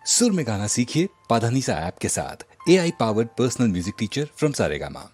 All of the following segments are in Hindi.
सुर में गाना सीखिए पाधानीसा ऐप के साथ। AI powered personal music teacher from Saregama.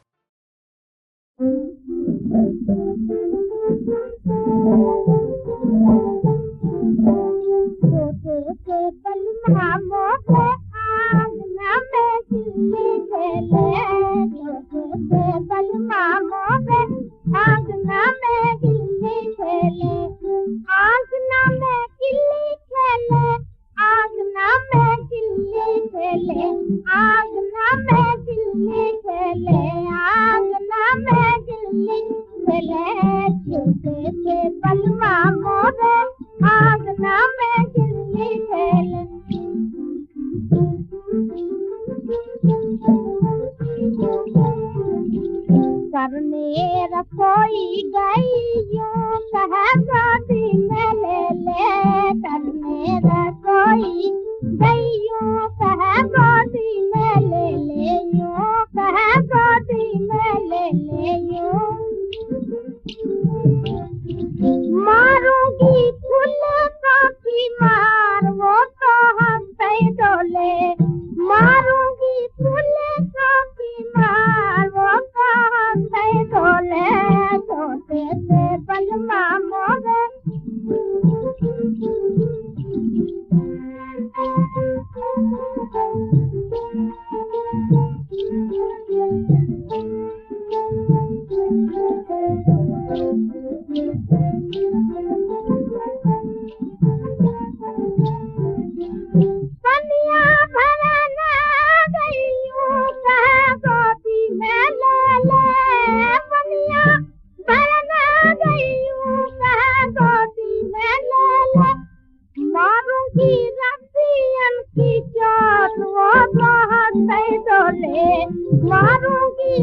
करने रसोई गईयों कह गोदी में ले ले, करने रसोई गईयों कह गोदी में ले ले, यूं कह गोदी में ले ले यूं। मारूंगी फूलों की मार वो तो हंसते डोले, मारूंगी फूलों की मार वो तो हंसते डोले, छोटे से बलमा मोरे मारूंगी